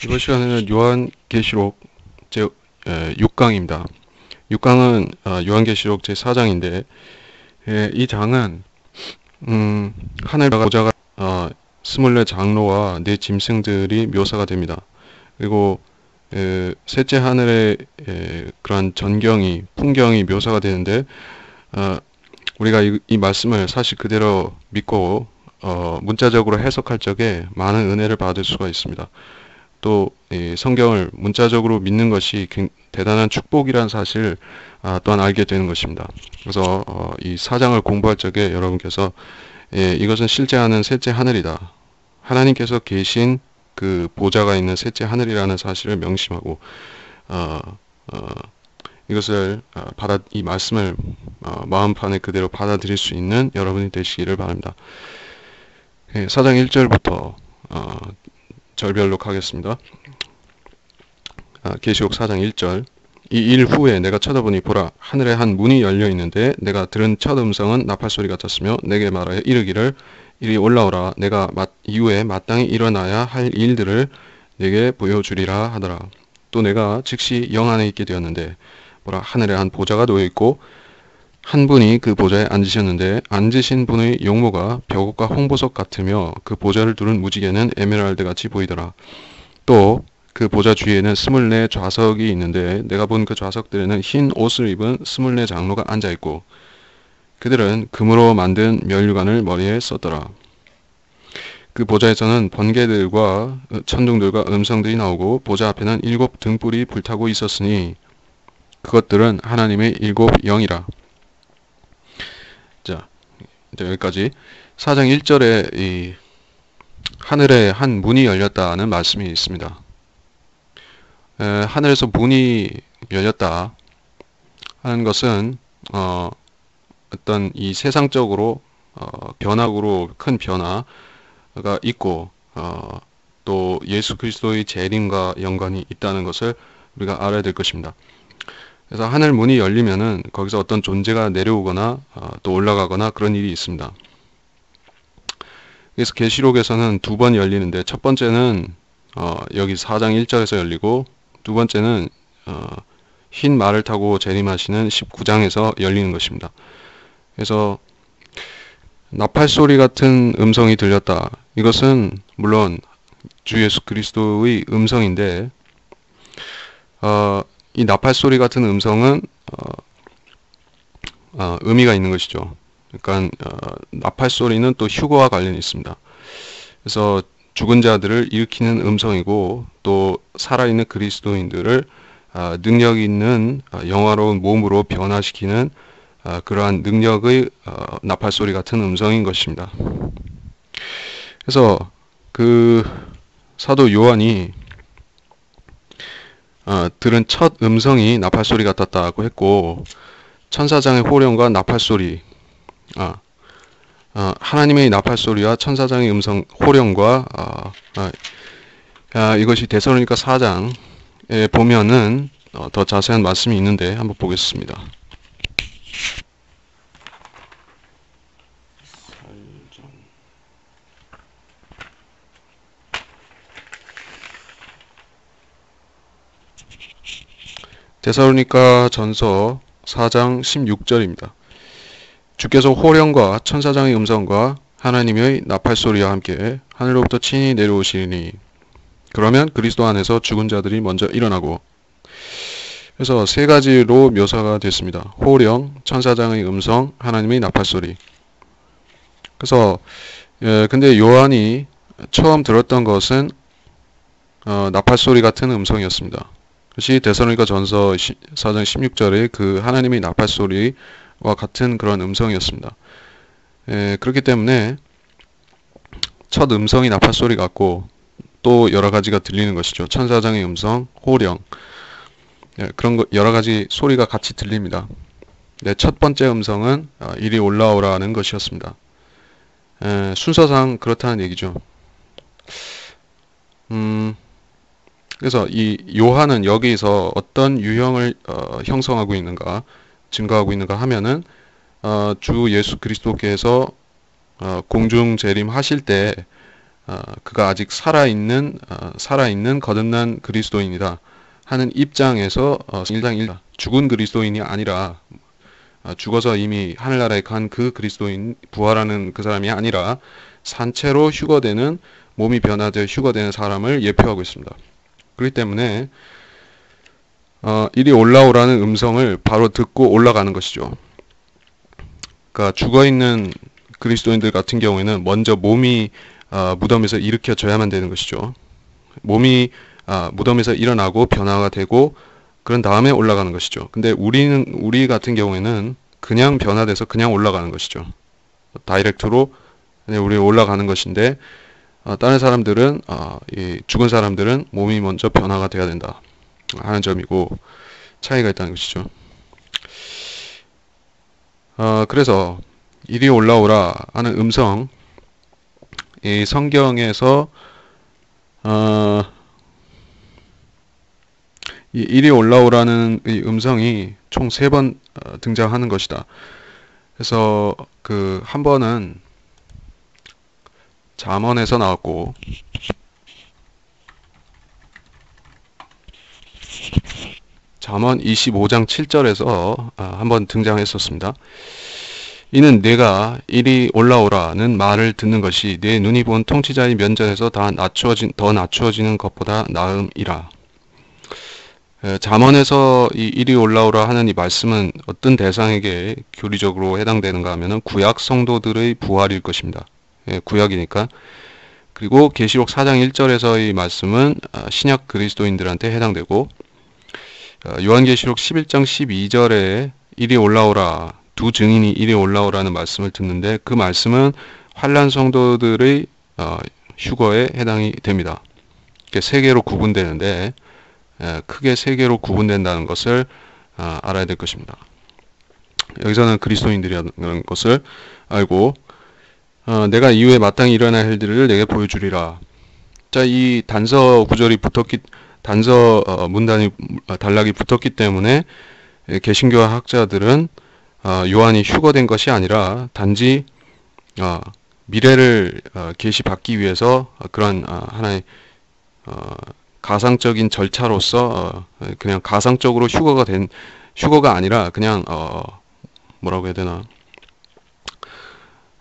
이번 시간에는 요한계시록 제 6강입니다. 6강은 요한계시록 제 4장인데 이 장은 하늘 보좌가 24 장로와 네 짐승들이 묘사가 됩니다. 그리고 셋째 하늘의 그러한 전경이 풍경이 묘사가 되는데 우리가 이 말씀을 사실 그대로 믿고 문자적으로 해석할 적에 많은 은혜를 받을 수가 있습니다. 또 이 성경을 문자적으로 믿는 것이 대단한 축복이라는 사실 또한 알게 되는 것입니다. 그래서 이 사장을 공부할 적에 여러분께서 이것은 실제하는 셋째 하늘이다. 하나님께서 계신 그 보좌가 있는 셋째 하늘이라는 사실을 명심하고 어, 어, 이것을 이 말씀을 마음판에 그대로 받아들일 수 있는 여러분이 되시기를 바랍니다. 4장 1절부터 절별로 가겠습니다. 계시록 4장 1절. 이 일 후에 내가 쳐다보니 보라 하늘에 한 문이 열려 있는데 내가 들은 첫 음성은 나팔 소리 같았으며 내게 말하여 이르기를 이리 올라오라 내가 이후에 마땅히 일어나야 할 일들을 내게 보여주리라 하더라. 또 내가 즉시 영 안에 있게 되었는데 보라 하늘에 한 보좌가 놓여 있고 한 분이 그 보좌에 앉으셨는데 앉으신 분의 용모가 벽옥과 홍보석 같으며 그 보좌를 두른 무지개는 에메랄드 같이 보이더라. 또 그 보좌 주위에는 24 좌석이 있는데 내가 본 그 좌석들에는 흰 옷을 입은 24 장로가 앉아 있고 그들은 금으로 만든 면류관을 머리에 썼더라. 그 보좌에서는 번개들과 천둥들과 음성들이 나오고 보좌 앞에는 7 등불이 불타고 있었으니 그것들은 하나님의 7 영이라. 자, 여기까지 4장 1절에 이 하늘에 한 문이 열렸다는 말씀이 있습니다. 하늘에서 문이 열렸다 하는 것은 어떤 이 세상적으로 변화구로 큰 변화가 있고 또 예수 그리스도의 재림과 연관이 있다는 것을 우리가 알아야 될 것입니다. 그래서 하늘 문이 열리면은 거기서 어떤 존재가 내려오거나 또 올라가거나 그런 일이 있습니다. 그래서 계시록에서는 2번 열리는데 첫 번째는 여기 4장 1절에서 열리고 두 번째는 흰 말을 타고 재림하시는 19장에서 열리는 것입니다. 그래서 나팔 소리 같은 음성이 들렸다. 이것은 물론 주 예수 그리스도의 음성인데 이 나팔 소리 같은 음성은 의미가 있는 것이죠. 그러니까 나팔 소리는 또 휴거와 관련이 있습니다. 그래서 죽은 자들을 일으키는 음성이고 또 살아있는 그리스도인들을 능력 있는 영화로운 몸으로 변화시키는 그러한 능력의 나팔 소리 같은 음성인 것입니다. 그래서 그 사도 요한이 들은 첫 음성이 나팔 소리 같았다고 했고 천사장의 호령과 나팔 소리 하나님의 나팔 소리와 천사장의 음성 호령과 이것이 데살로니가 4장에 보면은 더 자세한 말씀이 있는데 한번 보겠습니다. 데살로니가 전서 4장 16절입니다. 주께서 호령과 천사장의 음성과 하나님의 나팔 소리와 함께 하늘로부터 친히 내려오시니 그러면 그리스도 안에서 죽은 자들이 먼저 일어나고. 그래서 세 가지로 묘사가 됐습니다. 호령, 천사장의 음성, 하나님의 나팔 소리. 그래서 근데 요한이 처음 들었던 것은 나팔 소리 같은 음성이었습니다. 그것이 데살로니가 전서 4장 16절의 그 하나님의 나팔 소리와 같은 그런 음성이었습니다. 그렇기 때문에 첫 음성이 나팔 소리 같고 또 여러 가지가 들리는 것이죠. 천사장의 음성, 호령, 그런 거 여러 가지 소리가 같이 들립니다. 첫 번째 음성은 이리 올라오라는 것이었습니다. 순서상 그렇다는 얘기죠. 그래서 이 요한은 여기서 어떤 유형을 형성하고 있는가, 증거하고 있는가 하면은 주 예수 그리스도께서 공중 재림하실 때 그가 아직 살아있는 거듭난 그리스도인이다 하는 입장에서 1장 1 죽은 그리스도인이 아니라 죽어서 이미 하늘나라에 간 그 그리스도인, 부활하는 그 사람이 아니라 산채로 휴거되는, 몸이 변화되어 휴거되는 사람을 예표하고 있습니다. 그렇기 때문에 이리 올라오라는 음성을 바로 듣고 올라가는 것이죠. 그러니까 죽어있는 그리스도인들 같은 경우에는 먼저 몸이 무덤에서 일으켜져야만 되는 것이죠. 몸이 무덤에서 일어나고 변화가 되고 그런 다음에 올라가는 것이죠. 근데 우리 같은 경우에는 그냥 변화돼서 그냥 올라가는 것이죠. 다이렉트로 그냥 우리 올라가는 것인데 다른 사람들은 이 죽은 사람들은 몸이 먼저 변화가 돼야 된다 하는 점이고 차이가 있다는 것이죠. 그래서 이리 올라오라 하는 음성, 이 성경에서 이 이리 올라오라는 이 음성이 총 3번 등장하는 것이다. 그래서 그 한 번은 잠언에서 나왔고, 잠언 25장 7절에서 한번 등장했었습니다. 이는 내가 이리 올라오라는 말을 듣는 것이 내 눈이 본 통치자의 면전에서 더 낮추어지는 것보다 나음이라. 잠언에서 이 이리 올라오라 하는 이 말씀은 어떤 대상에게 교리적으로 해당되는가 하면은 구약 성도들의 부활일 것입니다. 구약이니까. 그리고 계시록 4장 1절에서 이 말씀은 신약 그리스도인들한테 해당되고, 요한계시록 11장 12절에 이리 올라오라, 두 증인이 이리 올라오라는 말씀을 듣는데 그 말씀은 환난 성도들의 휴거에 해당이 됩니다. 이렇게 세 개로 구분되는데 크게 세 개로 구분된다는 것을 알아야 될 것입니다. 여기서는 그리스도인들이라는 것을 알고 내가 이후에 마땅히 일어날 일들을 내게 보여주리라. 자, 이 단서 구절이 단서 문단이 단락이 붙었기 때문에 개신교 학자들은 요한이 휴거된 것이 아니라 단지 미래를 계시받기 위해서 그런 하나의 가상적인 절차로서 그냥 가상적으로 휴거가 아니라 그냥 뭐라고 해야 되나,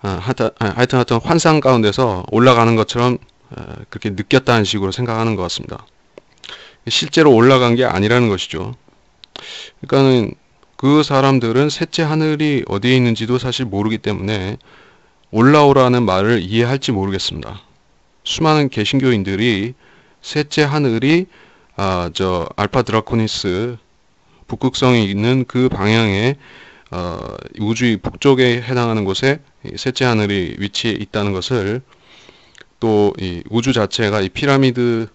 하여튼 환상 가운데서 올라가는 것처럼 그렇게 느꼈다는 식으로 생각하는 것 같습니다. 실제로 올라간 게 아니라는 것이죠. 그러니까는 그 사람들은 셋째 하늘이 어디에 있는지도 사실 모르기 때문에 올라오라는 말을 이해할지 모르겠습니다. 수많은 개신교인들이 셋째 하늘이 알파 드라코니스 북극성에 있는 그 방향에 우주의 북쪽에 해당하는 곳에 셋째 하늘이 위치해 있다는 것을, 또 이 우주 자체가 이 피라미드나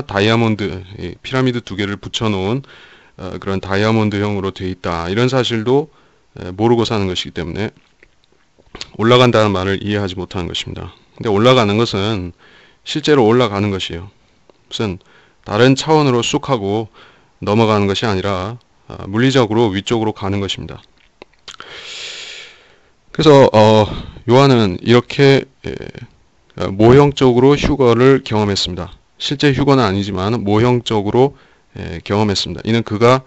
다이아몬드, 피라미드 두 개를 붙여놓은 그런 다이아몬드형으로 되어 있다, 이런 사실도 모르고 사는 것이기 때문에 올라간다는 말을 이해하지 못하는 것입니다. 근데 올라가는 것은 실제로 올라가는 것이에요. 무슨 다른 차원으로 쑥 하고 넘어가는 것이 아니라 물리적으로 위쪽으로 가는 것입니다. 그래서 요한은 이렇게 모형적으로 휴거를 경험했습니다. 실제 휴거는 아니지만 모형적으로 경험했습니다. 이는 그가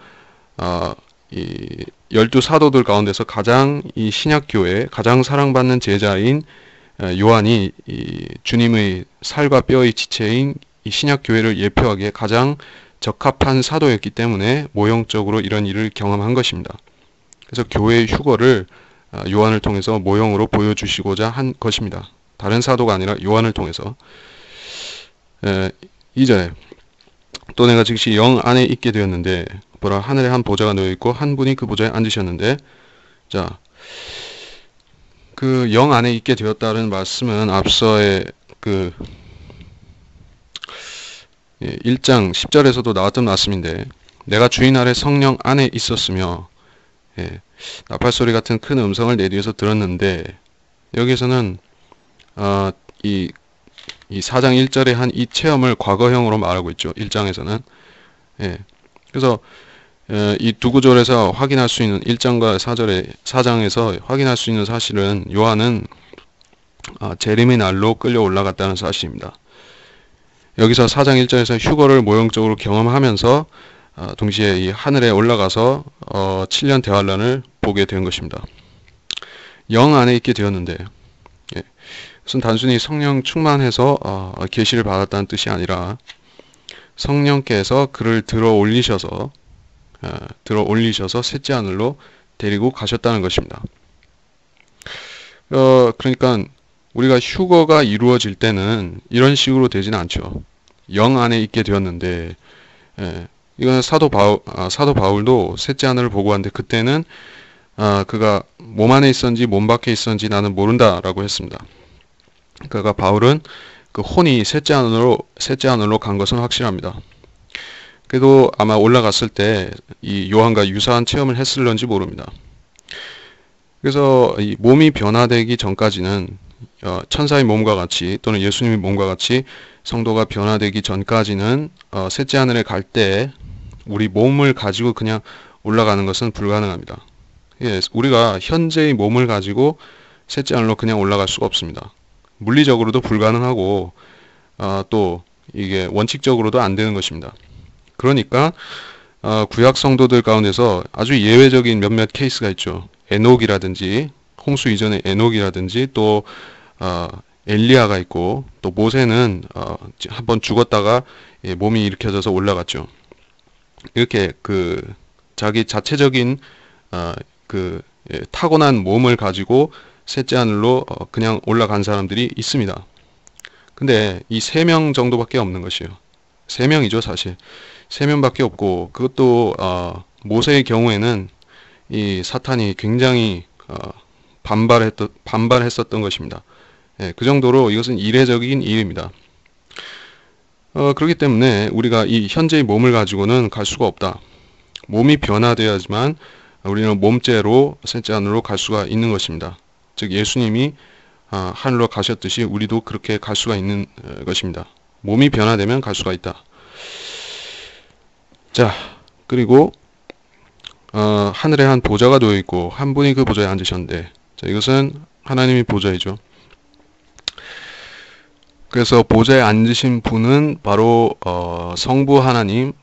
이 12사도들 가운데서 가장 이 신약교회 가장 사랑받는 제자인 요한이 이 주님의 살과 뼈의 지체인 이 신약교회를 예표하기에 가장 적합한 사도였기 때문에 모형적으로 이런 일을 경험한 것입니다. 그래서 교회의 휴거를 요한을 통해서 모형으로 보여주시고자 한 것입니다. 다른 사도가 아니라 요한을 통해서. 2절에 또 내가 즉시 영 안에 있게 되었는데 보라, 하늘에 한 보좌가 놓여 있고 한 분이 그 보좌에 앉으셨는데, 자, 그 영 안에 있게 되었다는 말씀은 앞서의 그 1장 10절에서도 나왔던 말씀인데, 내가 주인 아래 성령 안에 있었으며 나팔소리 같은 큰 음성을 내 뒤에서 들었는데, 여기에서는 이 4장 1절에 한 이 체험을 과거형으로 말하고 있죠. 1장에서는. 그래서 이 두 구절에서 확인할 수 있는 1장과 4장에서 확인할 수 있는 사실은 요한은 재림의 날로 끌려 올라갔다는 사실입니다. 여기서 4장 1절에서 휴거를 모형적으로 경험하면서 동시에 이 하늘에 올라가서 7년 대환란을 보게 된 것입니다. 영 안에 있게 되었는데, 그것은 단순히 성령 충만해서 계시를 받았다는 뜻이 아니라 성령께서 그를 들어 올리셔서 셋째 하늘로 데리고 가셨다는 것입니다. 그러니까 우리가 휴거가 이루어질 때는 이런 식으로 되지는 않죠. 영 안에 있게 되었는데, 이거는 사도 바울도 셋째 하늘을 보고 왔는데 그때는 그가 몸 안에 있었는지 몸 밖에 있었는지 나는 모른다라고 했습니다. 그러니까 바울은 그 혼이 셋째 하늘로 간 것은 확실합니다. 그래도 아마 올라갔을 때 이 요한과 유사한 체험을 했을런지 모릅니다. 그래서 이 몸이 변화되기 전까지는 천사의 몸과 같이 또는 예수님의 몸과 같이 성도가 변화되기 전까지는 셋째 하늘에 갈 때 우리 몸을 가지고 그냥 올라가는 것은 불가능합니다. 우리가 현재의 몸을 가지고 셋째 하늘로 그냥 올라갈 수가 없습니다. 물리적으로도 불가능하고 또 이게 원칙적으로도 안 되는 것입니다. 그러니까 구약 성도들 가운데서 아주 예외적인 몇몇 케이스가 있죠. 에녹이라든지 홍수 이전의 에녹이라든지 또 엘리야가 있고 또 모세는 한번 죽었다가 몸이 일으켜져서 올라갔죠. 이렇게 그 자기 자체적인 타고난 몸을 가지고 셋째 하늘로 그냥 올라간 사람들이 있습니다. 근데 이 3명 정도밖에 없는 것이에요. 3명이죠, 사실. 3명밖에 없고, 그것도 모세의 경우에는 이 사탄이 굉장히 반발했었던 것입니다. 그 정도로 이것은 이례적인 일입니다. 그렇기 때문에 우리가 이 현재의 몸을 가지고는 갈 수가 없다. 몸이 변화되어야지만 우리는 몸째로 셋째 하늘로 갈 수가 있는 것입니다. 즉 예수님이 하늘로 가셨듯이 우리도 그렇게 갈 수가 있는 것입니다. 몸이 변화되면 갈 수가 있다. 자, 그리고 하늘에 한 보좌가 놓여 있고 한 분이 그 보좌에 앉으셨는데, 자, 이것은 하나님의 보좌이죠. 그래서 보좌에 앉으신 분은 바로 성부 하나님,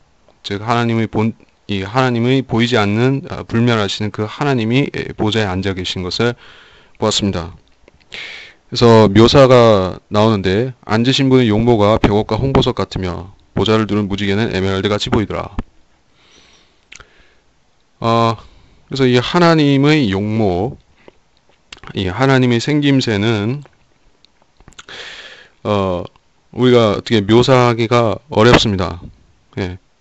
즉 하나님의 하나님의 보이지 않는 불멸하시는 그 하나님이 보좌에 앉아 계신 것을 보았습니다. 그래서 묘사가 나오는데, 앉으신 분의 용모가 벽옥과 홍보석 같으며 보좌를 두른 무지개는 에메랄드 같이 보이더라. 그래서 이 하나님의 용모, 이 하나님의 생김새는 우리가 어떻게 묘사하기가 어렵습니다.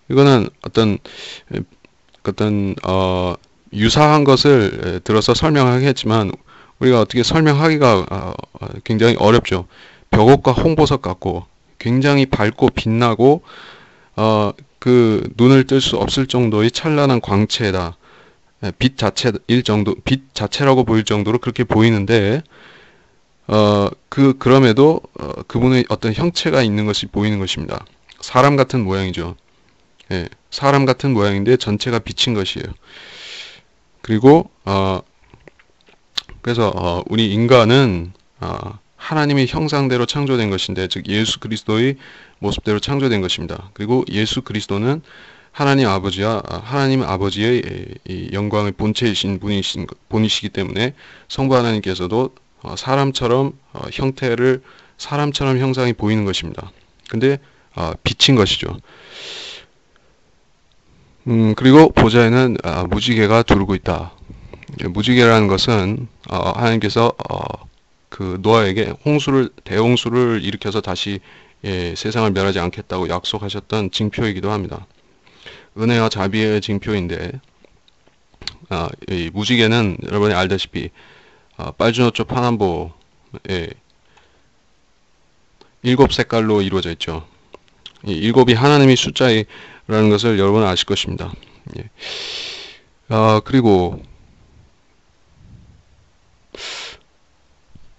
이거는 어떤 유사한 것을 들어서 설명하겠지만 우리가 어떻게 설명하기가 굉장히 어렵죠. 벽옥과 홍보석 같고 굉장히 밝고 빛나고 그 눈을 뜰 수 없을 정도의 찬란한 광채다. 빛 자체라고 보일 정도로 그렇게 보이는데 그럼에도 그분의 어떤 형체가 있는 것이 보이는 것입니다. 사람 같은 모양이죠. 사람 같은 모양인데 전체가 빛인 것이에요. 그리고 그래서 우리 인간은 하나님의 형상대로 창조된 것인데, 즉 예수 그리스도의 모습대로 창조된 것입니다. 그리고 예수 그리스도는 하나님 아버지와 하나님 아버지의 이 영광의 본체이신 분이시기 때문에 성부 하나님께서도 사람처럼 사람처럼 형상이 보이는 것입니다. 근데 빛인 것이죠. 그리고 보좌에는 무지개가 두르고 있다. 무지개라는 것은 하나님께서 그 노아에게 대홍수를 일으켜서 다시 세상을 멸하지 않겠다고 약속하셨던 징표이기도 합니다. 은혜와 자비의 징표인데, 이 무지개는 여러분이 알다시피 빨주노초 파남보 7색깔로 이루어져 있죠. 이 7이 하나님의 숫자라는 것을 여러분은 아실 것입니다. 그리고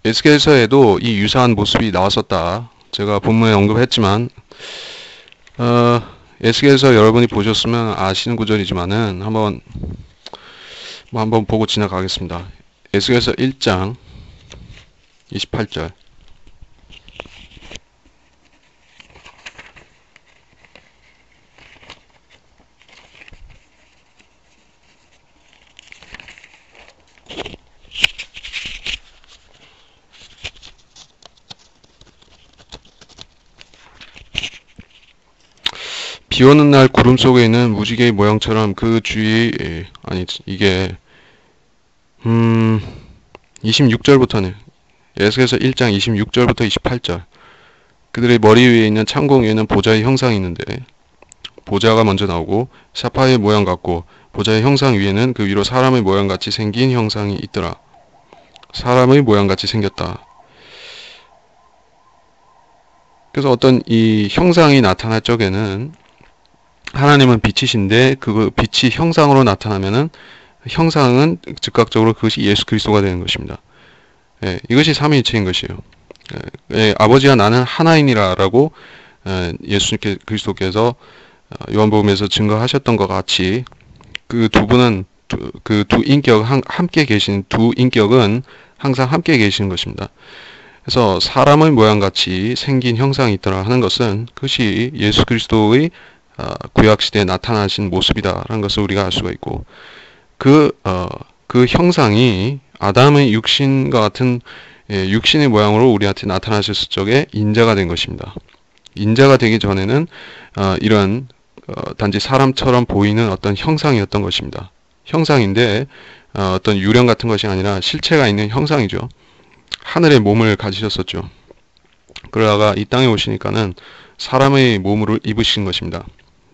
에스겔서에도 이 유사한 모습이 나왔었다. 제가 본문에 언급했지만 에스겔서 여러분이 보셨으면 아시는 구절이지만은 한번 보고 지나가겠습니다. 에스겔서 1장 28절. 비 오는 날 구름 속에 있는 무지개의 모양처럼 그 주위, 아니, 이게, 26절부터는, 에스겔서 1장 26절부터 28절. 그들의 머리 위에 있는 창공 위에는 보좌의 형상이 있는데, 보좌가 먼저 나오고, 사파의 모양 같고, 보좌의 형상 위에는 그 위로 사람의 모양 같이 생긴 형상이 있더라. 사람의 모양 같이 생겼다. 그래서 어떤 이 형상이 나타날 적에는, 하나님은 빛이신데 그 빛이 형상으로 나타나면은 형상은 즉각적으로 그것이 예수 그리스도가 되는 것입니다. 예, 이것이 삼위일체인 것이에요. 아버지와 나는 하나이니라라고 예수 그리스도께서 요한복음에서 증거하셨던 것 같이 그 두 분은 그 두 인격 함께 계신 두 인격은 항상 함께 계시는 것입니다. 그래서 사람의 모양같이 생긴 형상이 있더라 하는 것은 그것이 예수 그리스도의 구약시대에 나타나신 모습이다라는 것을 우리가 알 수가 있고, 그 형상이 아담의 육신과 같은 육신의 모양으로 우리한테 나타나셨을 적에 인자가 된 것입니다. 인자가 되기 전에는 이런 단지 사람처럼 보이는 어떤 형상이었던 것입니다. 형상인데 어떤 유령 같은 것이 아니라 실체가 있는 형상이죠. 하늘의 몸을 가지셨었죠. 그러다가 이 땅에 오시니까는 사람의 몸을 입으신 것입니다.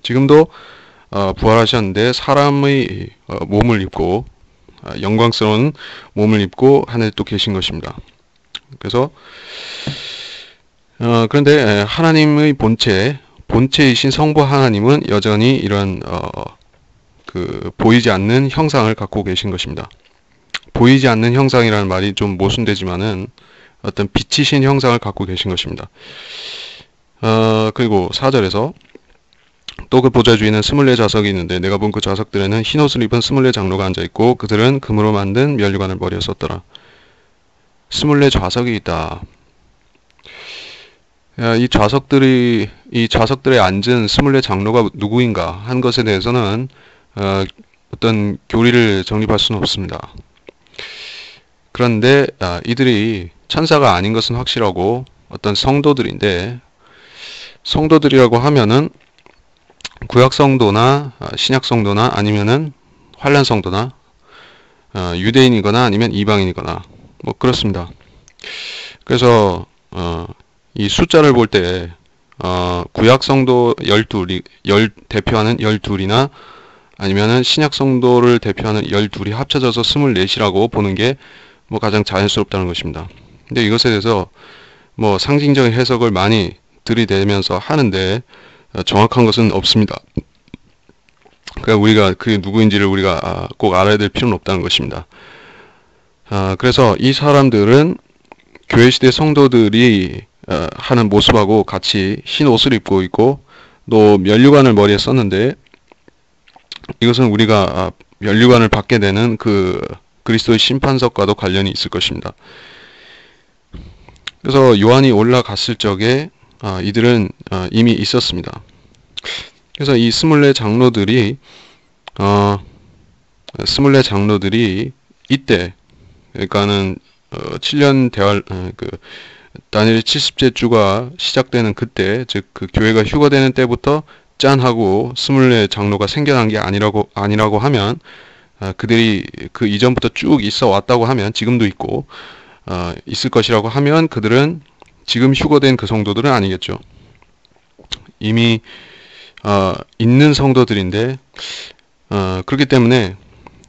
지금도 부활하셨는데 사람의 몸을 입고 영광스러운 몸을 입고 하늘에 또 계신 것입니다. 그래서 그런데 하나님의 본체이신 성부 하나님은 여전히 이런 보이지 않는 형상을 갖고 계신 것입니다. 보이지 않는 형상이라는 말이 좀 모순되지만은 어떤 빛이신 형상을 갖고 계신 것입니다. 그리고 4절에서 또 그 보좌 주위에는 24좌석이 있는데 내가 본 그 좌석들에는 흰옷을 입은 24장로가 앉아있고 그들은 금으로 만든 면류관을 머리에 썼더라. 24좌석이 있다. 이 좌석들에 앉은 24장로가 누구인가 한 것에 대해서는 어떤 교리를 정립할 수는 없습니다. 그런데 이들이 천사가 아닌 것은 확실하고 어떤 성도들인데, 성도들이라고 하면은 구약 성도나 신약 성도나 아니면은 환란 성도나 유대인이거나 아니면 이방인이거나 뭐 그렇습니다. 그래서 이 숫자를 볼 때 구약 성도 12이 대표하는 12이나 아니면은 신약 성도를 대표하는 12이 합쳐져서 24이라고 보는 게 뭐 가장 자연스럽다는 것입니다. 근데 이것에 대해서 뭐 상징적인 해석을 많이 들이대면서 하는데 정확한 것은 없습니다. 그러니까 우리가 그게 누구인지를 우리가 꼭 알아야 될 필요는 없다는 것입니다. 그래서 이 사람들은 교회 시대 성도들이 하는 모습하고 같이 흰 옷을 입고 있고 또 면류관을 머리에 썼는데, 이것은 우리가 면류관을 받게 되는 그 그리스도의 심판석과도 관련이 있을 것입니다. 그래서 요한이 올라갔을 적에 이들은 이미 있었습니다. 그래서 이 24장로들이 이때, 그러니까는 7년 대활 다니엘 70째 주가 시작되는 그때, 즉 그 교회가 휴거되는 때부터 짠 하고 24장로가 생겨난 게 아니라고 하면, 그들이 그 이전부터 쭉 있어 왔다고 하면, 지금도 있고 있을 것이라고 하면 그들은 지금 휴거된 그 성도들은 아니겠죠. 이미 있는 성도들인데, 그렇기 때문에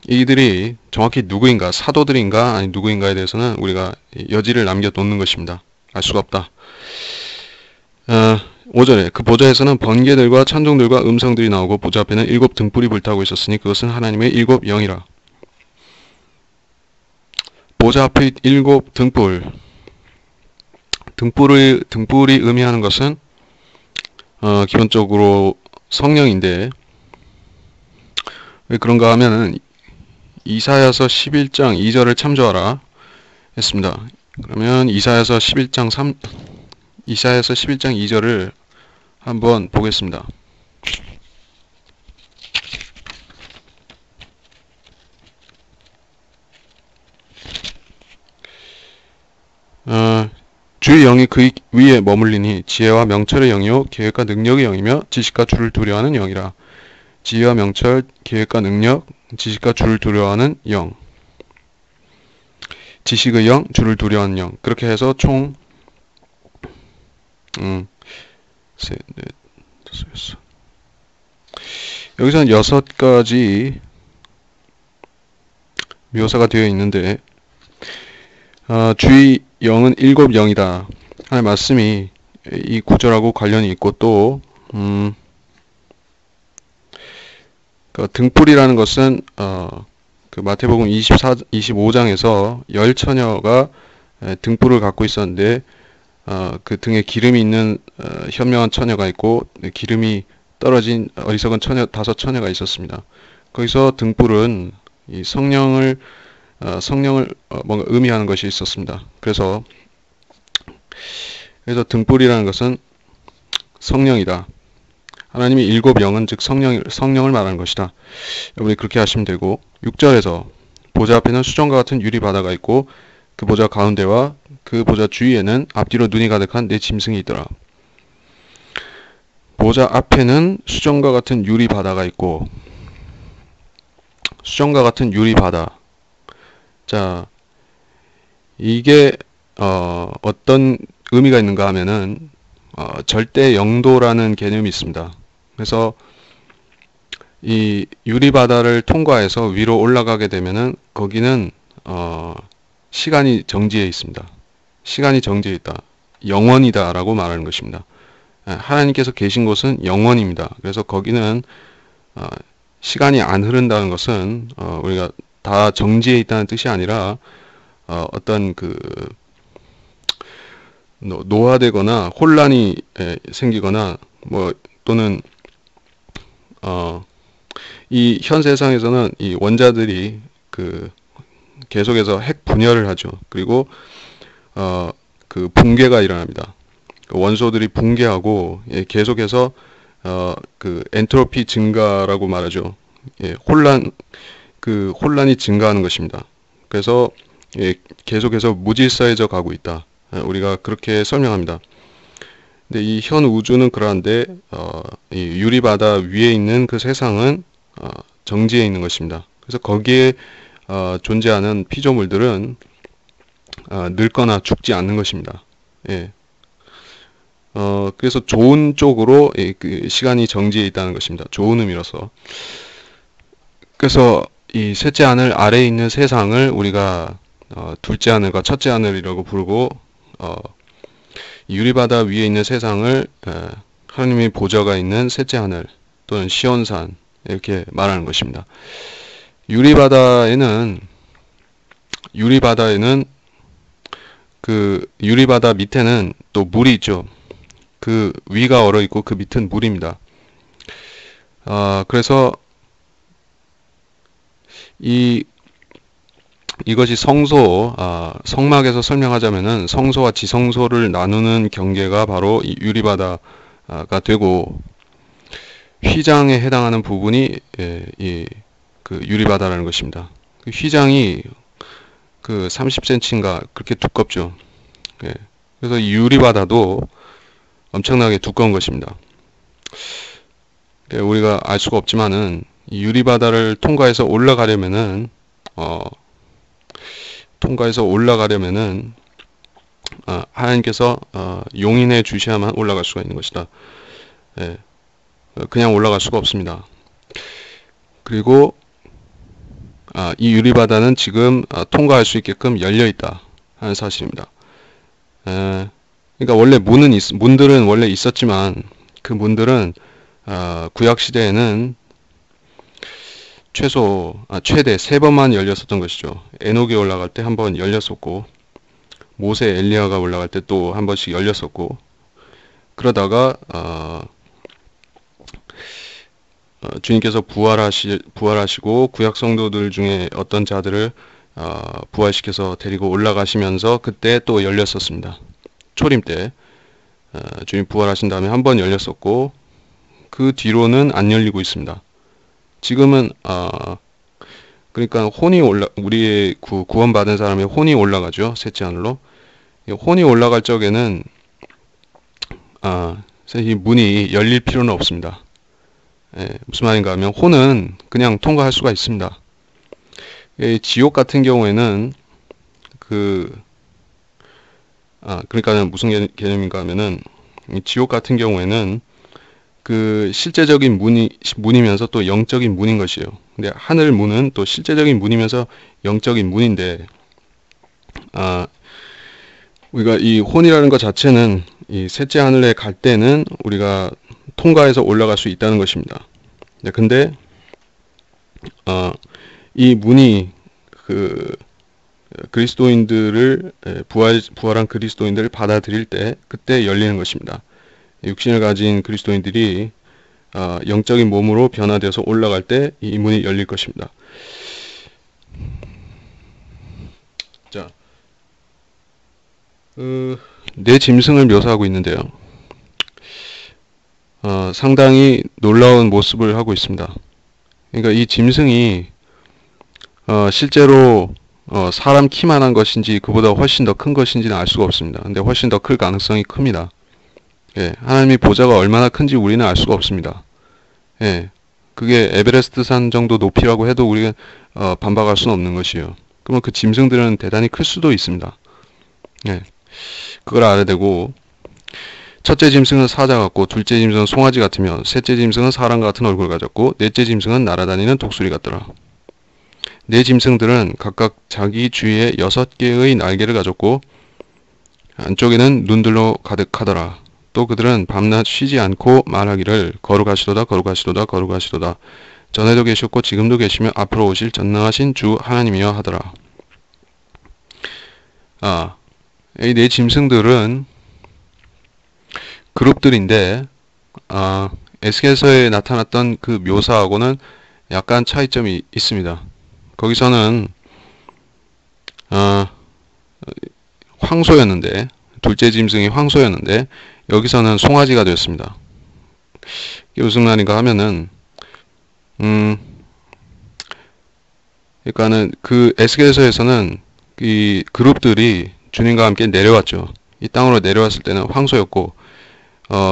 이들이 정확히 누구인가, 사도들인가 아니 누구인가에 대해서는 우리가 여지를 남겨놓는 것입니다. 알 수가 없다. 5절에 그 보좌에서는 번개들과 천둥들과 음성들이 나오고 보좌 앞에는 7 등불이 불타고 있었으니 그것은 하나님의 7 영이라. 보좌 앞에 7 등불이 의미하는 것은 기본적으로 성령인데, 왜 그런가 하면은 이사야서 11장 2절을 참조하라 했습니다. 그러면 이사야서 11장 2절을 한번 보겠습니다. 주의 영이 그 위에 머물리니 지혜와 명철의 영이요 계획과 능력의 영이며 지식과 주를 두려워하는 영이라. 지혜와 명철, 계획과 능력, 지식과 주를 두려워하는 영. 지식의 영, 주를 두려워하는 영. 그렇게 해서 총 셋, 넷, 다섯, 여섯. 여기서는 6가지 묘사가 되어 있는데 주의 영은 7영이다 하는 말씀이 이 구절하고 관련이 있고 또 그 등불이라는 것은 그 마태복음 25장에서 열 처녀가 등불을 갖고 있었는데 그 등에 기름이 있는 현명한 처녀가 있고 기름이 떨어진 어리석은 처녀 5처녀가 있었습니다. 거기서 등불은 이 성령을 뭔가 의미하는 것이 있었습니다. 그래서 등불이라는 것은 성령이다. 하나님이 7영은 즉 성령을 말하는 것이다. 여러분이 그렇게 하시면 되고 6절에서 보좌 앞에는 수정과 같은 유리 바다가 있고 그 보좌 가운데와 그 보좌 주위에는 앞뒤로 눈이 가득한 4짐승이 있더라. 보좌 앞에는 수정과 같은 유리 바다가 있고 수정과 같은 유리 바다. 자, 이게 어떤 의미가 있는가 하면은 절대 영도라는 개념이 있습니다. 그래서 이 유리바다를 통과해서 위로 올라가게 되면은 거기는 시간이 정지해 있습니다. 시간이 정지해 있다. 영원이다 라고 말하는 것입니다. 하나님께서 계신 곳은 영원입니다. 그래서 거기는 시간이 안 흐른다는 것은 우리가 다 정지해 있다는 뜻이 아니라 어떤 그 노화되거나 혼란이 생기거나 뭐 또는 이 현 세상에서는 이 원자들이 그 계속해서 핵 분열을 하죠. 그리고 그 붕괴가 일어납니다. 원소들이 붕괴하고 계속해서 그 엔트로피 증가라고 말하죠. 혼란이 증가하는 것입니다. 그래서 계속해서 무질서해져 가고 있다. 우리가 그렇게 설명합니다. 근데 이 현 우주는 그러한데 이 유리바다 위에 있는 그 세상은 정지해 있는 것입니다. 그래서 거기에 존재하는 피조물들은 늙거나 죽지 않는 것입니다. 예. 그래서 좋은 쪽으로 그 시간이 정지해 있다는 것입니다. 좋은 의미로서. 그래서 이 셋째 하늘 아래에 있는 세상을 우리가 둘째 하늘과 첫째 하늘이라고 부르고 유리바다 위에 있는 세상을 하나님의 보좌가 있는 셋째 하늘 또는 시온산 이렇게 말하는 것입니다. 유리바다에는 그 유리바다 밑에는 또 물이 있죠. 그 위가 얼어 있고 그 밑은 물입니다. 그래서 이것이 성막에서 설명하자면은 성소와 지성소를 나누는 경계가 바로 이 유리바다가 되고 휘장에 해당하는 부분이 그 유리바다라는 것입니다. 그 휘장이 그 30cm인가 그렇게 두껍죠. 그래서 이 유리바다도 엄청나게 두꺼운 것입니다. 우리가 알 수가 없지만은 이 유리바다를 통과해서 올라가려면은 하나님께서 용인해 주셔야만 올라갈 수가 있는 것이다. 그냥 올라갈 수가 없습니다. 그리고 이 유리바다는 지금 통과할 수 있게끔 열려 있다 하는 사실입니다. 그러니까 원래 문들은 원래 있었지만 그 문들은 구약 시대에는 최대 3번만 열렸었던 것이죠. 에녹이 올라갈 때 한 번 열렸었고 모세 엘리야가 올라갈 때 또 한 번씩 열렸었고 그러다가 주님께서 부활하시고 구약 성도들 중에 어떤 자들을 부활시켜서 데리고 올라가시면서 그때 또 열렸었습니다. 초림 때 주님 부활하신 다음에 한 번 열렸었고 그 뒤로는 안 열리고 있습니다. 지금은 그러니까 우리의 구원받은 사람의 혼이 올라가죠. 셋째 하늘로. 혼이 올라갈 적에는 이 문이 열릴 필요는 없습니다. 무슨 말인가 하면 혼은 그냥 통과할 수가 있습니다. 지옥 같은 경우에는 그러니까 무슨 개념인가 하면은 지옥 같은 경우에는 그 실제적인 문이면서 또 영적인 문인 것이에요. 근데 하늘 문은 또 실제적인 문이면서 영적인 문인데 우리가 이 혼이라는 것 자체는 이 셋째 하늘에 갈 때는 우리가 통과해서 올라갈 수 있다는 것입니다. 근데 이 문이 그리스도인들을 부활한 그리스도인들을 받아들일 때 그때 열리는 것입니다. 육신을 가진 그리스도인들이 영적인 몸으로 변화되어서 올라갈 때 이 문이 열릴 것입니다. 자, 내 짐승을 묘사하고 있는데요. 상당히 놀라운 모습을 하고 있습니다. 그러니까 이 짐승이 실제로 사람 키만한 것인지 그보다 훨씬 더 큰 것인지는 알 수가 없습니다. 근데 훨씬 더 클 가능성이 큽니다. 하나님의 보좌가 얼마나 큰지 우리는 알 수가 없습니다. 그게 에베레스트 산 정도 높이라고 해도 우리가 반박할 수는 없는 것이에요. 그러면 그 짐승들은 대단히 클 수도 있습니다. 그걸 알아야 되고, 첫째 짐승은 사자 같고, 둘째 짐승은 송아지 같으며, 셋째 짐승은 사람과 같은 얼굴을 가졌고, 넷째 짐승은 날아다니는 독수리 같더라. 네 짐승들은 각각 자기 주위에 6개의 날개를 가졌고, 안쪽에는 눈들로 가득하더라. 또 그들은 밤낮 쉬지 않고 말하기를 거룩하시도다 거룩하시도다 거룩하시도다. 전에도 계셨고 지금도 계시며 앞으로 오실 전능하신 주 하나님이여 하더라. 이 네 짐승들은 그룹들인데 에스겔서에 나타났던 그 묘사하고는 약간 차이점이 있습니다. 거기서는 황소였는데 둘째 짐승이 황소였는데 여기서는 송아지가 되었습니다. 이게 무슨 말인가 하면은 그러니까는 그 에스겔서에서는 이 그룹들이 주님과 함께 내려왔죠. 이 땅으로 내려왔을 때는 황소였고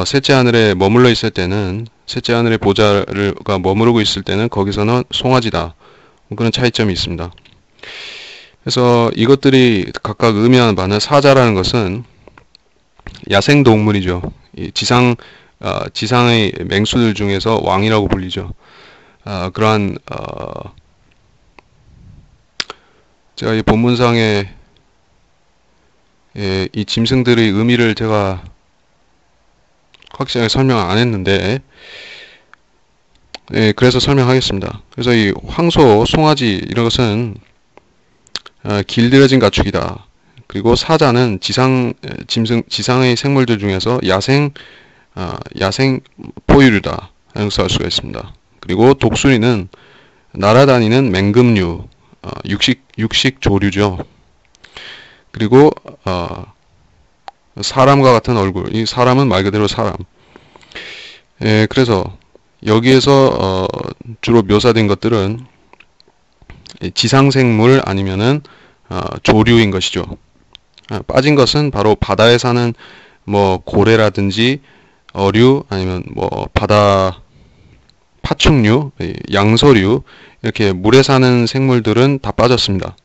셋째 하늘에 머물러 있을 때는 셋째 하늘의 보좌가 머무르고 있을 때는 거기서는 송아지다. 그런 차이점이 있습니다. 그래서 이것들이 각각 의미하는 바는 사자라는 것은 야생 동물이죠. 이 지상의 맹수들 중에서 왕이라고 불리죠. 그러한 제가 이 본문상에 이 짐승들의 의미를 제가 확실하게 설명 안 했는데 그래서 설명하겠습니다. 그래서 이 황소, 송아지 이런 것은 길들여진 가축이다. 그리고 사자는 지상의 생물들 중에서 야생 포유류다. 해석할 수가 있습니다. 그리고 독수리는 날아다니는 맹금류, 육식 조류죠. 그리고 사람과 같은 얼굴. 이 사람은 말 그대로 사람. 그래서 여기에서 주로 묘사된 것들은 지상생물 아니면은 조류인 것이죠. 빠진 것은 바로 바다에 사는 뭐 고래라든지 어류 아니면 뭐 바다 파충류, 양서류 이렇게 물에 사는 생물들은 다 빠졌습니다.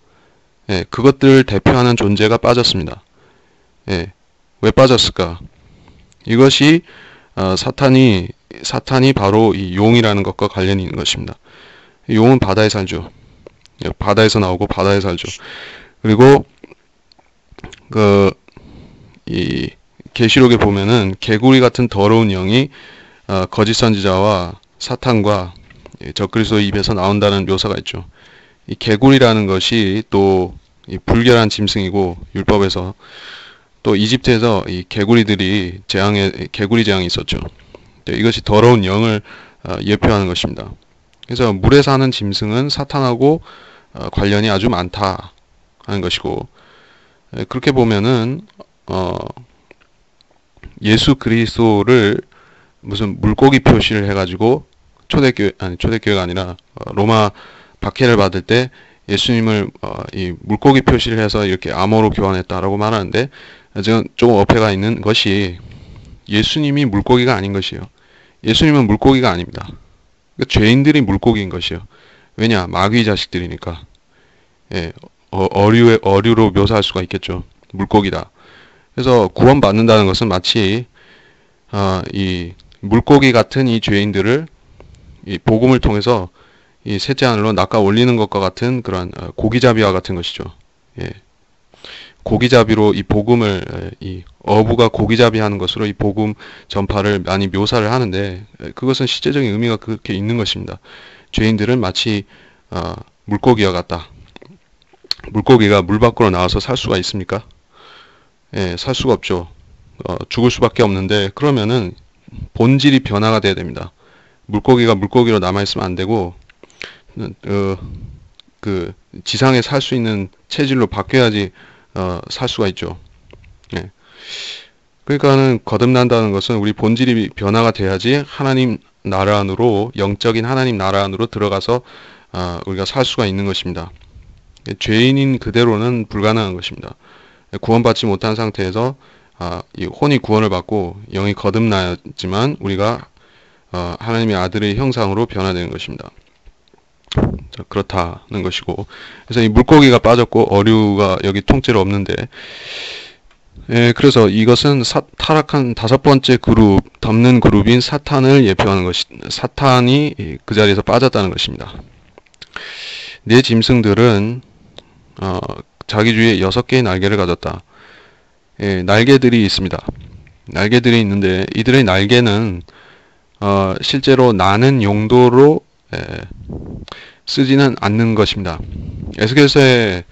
그것들을 대표하는 존재가 빠졌습니다. 왜 빠졌을까? 이것이 사탄이 바로 이 용이라는 것과 관련이 있는 것입니다. 용은 바다에 살죠. 바다에서 나오고 바다에 살죠. 그리고 이 계시록에 보면은 개구리 같은 더러운 영이 거짓 선지자와 사탄과 적그리스도 입에서 나온다는 묘사가 있죠. 이 개구리라는 것이 또 이 불결한 짐승이고 율법에서 또 이집트에서 이 개구리 재앙이 있었죠. 이것이 더러운 영을 예표하는 것입니다. 그래서 물에 사는 짐승은 사탄하고 관련이 아주 많다 하는 것이고, 그렇게 보면은 예수 그리스도를 무슨 물고기 표시를 해가지고 초대교회가 아니라 로마 박해를 받을 때 예수님을 이 물고기 표시를 해서 이렇게 암호로 교환했다라고 말하는데, 지금 조금 어폐가 있는 것이 예수님이 물고기가 아닌 것이에요. 예수님은 물고기가 아닙니다. 그러니까 죄인들이 물고기인 것이에요. 왜냐? 마귀 자식들이니까. 예, 어류로 묘사할 수가 있겠죠. 물고기다. 그래서 구원받는다는 것은 마치 이 물고기 같은 이 죄인들을 이 복음을 통해서 이 셋째 하늘로 낚아 올리는 것과 같은 그런 고기잡이와 같은 것이죠. 예. 고기잡이로 이 복음을 이 어부가 고기잡이 하는 것으로 이 복음 전파를 많이 묘사를 하는데, 그것은 실제적인 의미가 그렇게 있는 것입니다. 죄인들은 마치 물고기와 같다. 물고기가 물 밖으로 나와서 살 수가 있습니까? 예, 살 수가 없죠. 죽을 수밖에 없는데, 그러면은 본질이 변화가 돼야 됩니다. 물고기가 물고기로 남아있으면 안 되고, 그 지상에 살 수 있는 체질로 바뀌어야지 살 수가 있죠. 예. 그러니까는 거듭난다는 것은 우리 본질이 변화가 돼야지 하나님 나라 안으로, 영적인 하나님 나라 안으로 들어가서 우리가 살 수가 있는 것입니다. 죄인인 그대로는 불가능한 것입니다. 구원받지 못한 상태에서 이 혼이 구원을 받고 영이 거듭나야지만 우리가 하나님의 아들의 형상으로 변화되는 것입니다. 그렇다는 것이고, 그래서 이 물고기가 빠졌고 어류가 여기 통째로 없는데, 예, 그래서 이것은 타락한 다섯 번째 그룹, 덮는 그룹인 사탄을 예표하는 것이, 사탄이 그 자리에서 빠졌다는 것입니다. 네 짐승들은 자기주위에 6개의 날개를 가졌다. 예, 날개들이 있습니다. 날개들이 있는데 이들의 날개는 실제로 나는 용도로 쓰지는 않는 것입니다. 에스겔서에서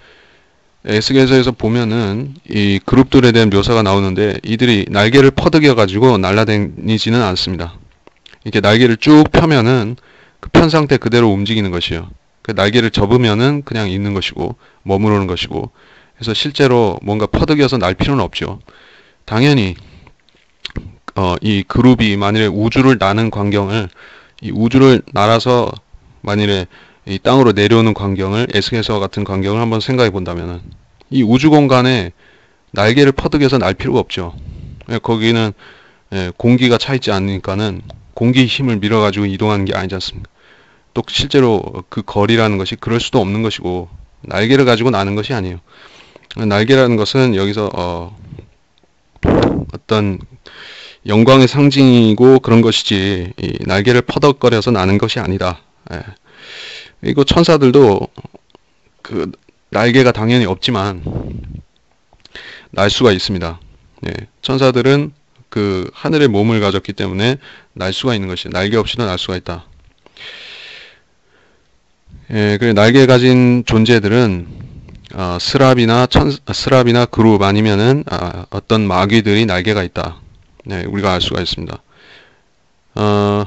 보면은 이 그룹들에 대한 묘사가 나오는데, 이들이 날개를 퍼득여 가지고 날아다니지는 않습니다. 이렇게 날개를 쭉 펴면은 그 편 상태 그대로 움직이는 것이요. 그 날개를 접으면은 그냥 있는 것이고 머무르는 것이고, 그래서 실제로 뭔가 퍼득여서 날 필요는 없죠. 당연히 이 그룹이 만일에 우주를 나는 광경을, 이 우주를 날아서 만일에 이 땅으로 내려오는 광경을, 에스겔서 같은 광경을 한번 생각해 본다면은 이 우주 공간에 날개를 퍼득여서 날 필요가 없죠. 거기는 공기가 차 있지 않으니까는 공기 힘을 밀어 가지고 이동하는 게 아니지 않습니까? 또 실제로 그 거리라는 것이 그럴 수도 없는 것이고, 날개를 가지고 나는 것이 아니에요. 날개라는 것은 여기서 어떤 영광의 상징이고 그런 것이지, 이 날개를 퍼덕거려서 나는 것이 아니다. 그리고 천사들도 그 날개가 당연히 없지만 날 수가 있습니다. 천사들은 그 하늘의 몸을 가졌기 때문에 날 수가 있는 것이, 날개 없이도 날 수가 있다. 그 날개 가진 존재들은 스랍이나 그룹 아니면은 어떤 마귀들이 날개가 있다. 우리가 알 수가 있습니다. 그래서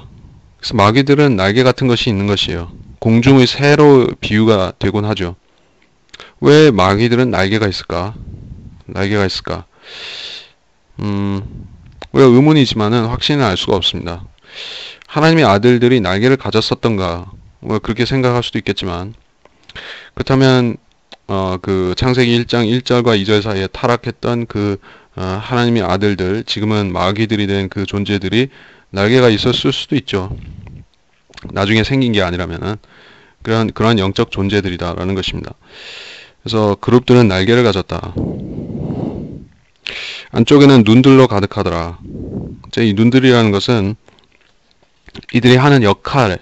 마귀들은 날개 같은 것이 있는 것이에요. 공중의 새로 비유가 되곤 하죠. 왜 마귀들은 날개가 있을까? 날개가 있을까? 우리가 의문이지만은 확신은 알 수가 없습니다. 하나님의 아들들이 날개를 가졌었던가, 그렇게 생각할 수도 있겠지만, 그렇다면 그 창세기 1장 1절과 2절 사이에 타락했던 그 하나님의 아들들, 지금은 마귀들이 된 그 존재들이 날개가 있었을 수도 있죠. 나중에 생긴 게 아니라면은 그러한 영적 존재들이다라는 것입니다. 그래서 그룹들은 날개를 가졌다. 안쪽에는 눈들로 가득하더라. 이 눈들이라는 것은 이들이 하는 역할에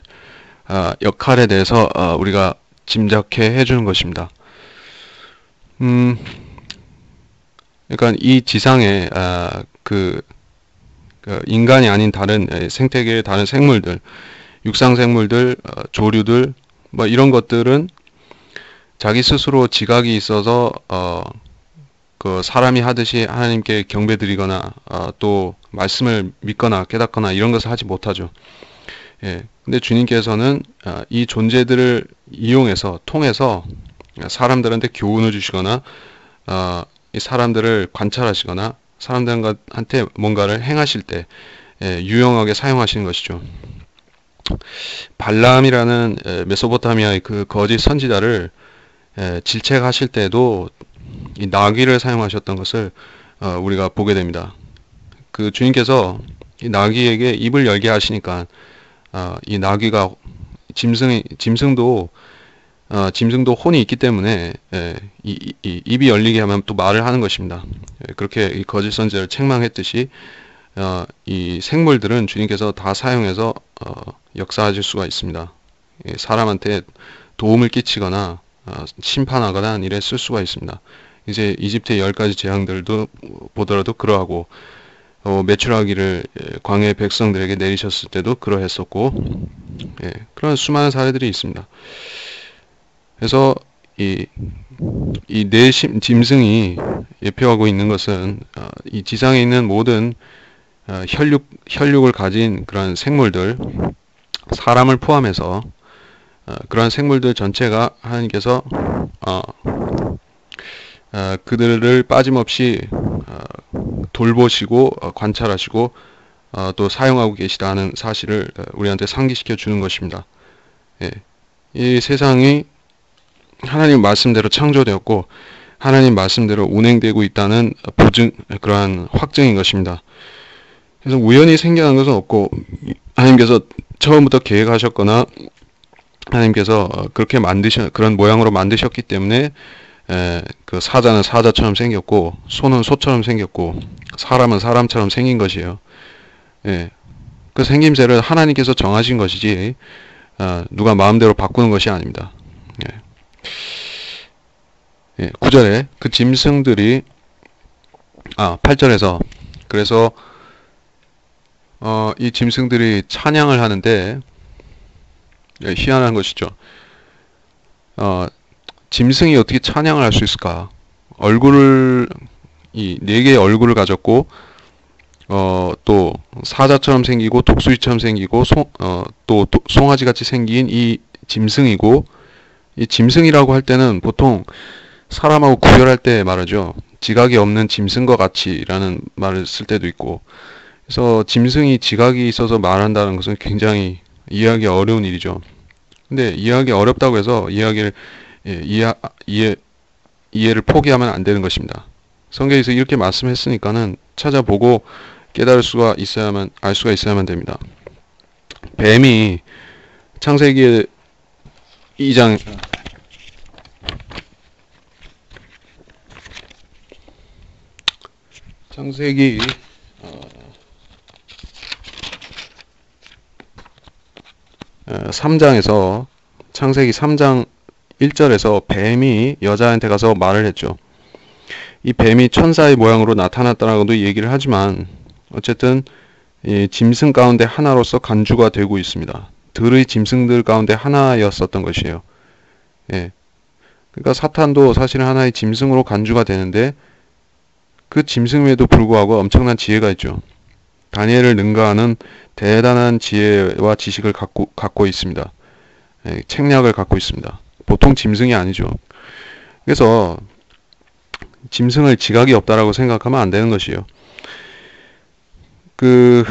대해서 우리가 짐작해 해주는 것입니다. 그러니까 이 지상에 그 인간이 아닌 다른 생태계의 다른 생물들, 육상 생물들, 조류들, 뭐 이런 것들은 자기 스스로 지각이 있어서 그 사람이 하듯이 하나님께 경배드리거나 또 말씀을 믿거나 깨닫거나 이런 것을 하지 못하죠. 근데 주님께서는 이 존재들을 통해서 사람들한테 교훈을 주시거나 이 사람들을 관찰하시거나 사람들한테 뭔가를 행하실 때 유용하게 사용하시는 것이죠. 발람이라는 메소포타미아의 그 거짓 선지자를 질책하실 때도 이 나귀를 사용하셨던 것을 우리가 보게 됩니다. 그 주님께서 이 나귀에게 입을 열게 하시니까 이 나귀가 짐승도 혼이 있기 때문에 입이 열리게 하면 또 말을 하는 것입니다. 그렇게 이 거짓 선지자를 책망했듯이 이 생물들은 주님께서 다 사용해서 역사하실 수가 있습니다. 사람한테 도움을 끼치거나 심판하거나 하는 일에 쓸 수가 있습니다. 이제 이집트의 10가지 재앙들도 보더라도 그러하고 메추라기를 광야의 백성들에게 내리셨을 때도 그러했었고 그런 수많은 사례들이 있습니다. 그래서 이 네 짐승이 예표하고 있는 것은 이 지상에 있는 모든 혈육을 가진 그런 생물들, 사람을 포함해서 그러한 생물들 전체가 하나님께서 그들을 빠짐없이 돌보시고 관찰하시고 또 사용하고 계시다는 사실을 우리한테 상기시켜 주는 것입니다. 이 세상이 하나님 말씀대로 창조되었고 하나님 말씀대로 운행되고 있다는 그러한 확증인 것입니다. 그래서 우연히 생겨난 것은 없고 하나님께서 처음부터 계획하셨거나 하나님께서 그렇게 그런 모양으로 만드셨기 때문에 그 사자는 사자처럼 생겼고 소는 소처럼 생겼고 사람은 사람처럼 생긴 것이에요. 그 생김새를 하나님께서 정하신 것이지 누가 마음대로 바꾸는 것이 아닙니다. 9절에 그 짐승들이 8절에서 그래서 이 짐승들이 찬양을 하는데 희한한 것이죠. 짐승이 어떻게 찬양을 할 수 있을까? 이 4개의 얼굴을 가졌고 또 사자처럼 생기고 독수리처럼 생기고 또 송아지 같이 생긴 이 짐승이고 이 짐승이라고 할 때는 보통 사람하고 구별할 때 말하죠. 지각이 없는 짐승과 같이라는 말을 쓸 때도 있고 그래서 짐승이 지각이 있어서 말한다는 것은 굉장히 이해하기 어려운 일이죠. 근데 이해하기 어렵다고 해서 이해를 포기하면 안 되는 것입니다. 성경에서 이렇게 말씀했으니까는 찾아보고 깨달을 수가 있어야만 알 수가 있어야만 됩니다. 뱀이 창세기 2장 창세기 3장에서 창세기 3장 1절에서 뱀이 여자한테 가서 말을 했죠. 이 뱀이 천사의 모양으로 나타났다라고도 얘기를 하지만 어쨌든 이 짐승 가운데 하나로서 간주가 되고 있습니다. 들의 짐승들 가운데 하나였었던 것이에요. 그러니까 사탄도 사실은 하나의 짐승으로 간주가 되는데 그 짐승에도 불구하고 엄청난 지혜가 있죠. 다니엘을 능가하는 대단한 지혜와 지식을 갖고 있습니다. 책략을 갖고 있습니다. 보통 짐승이 아니죠. 그래서 짐승을 지각이 없다라고 생각하면 안 되는 것이에요. 그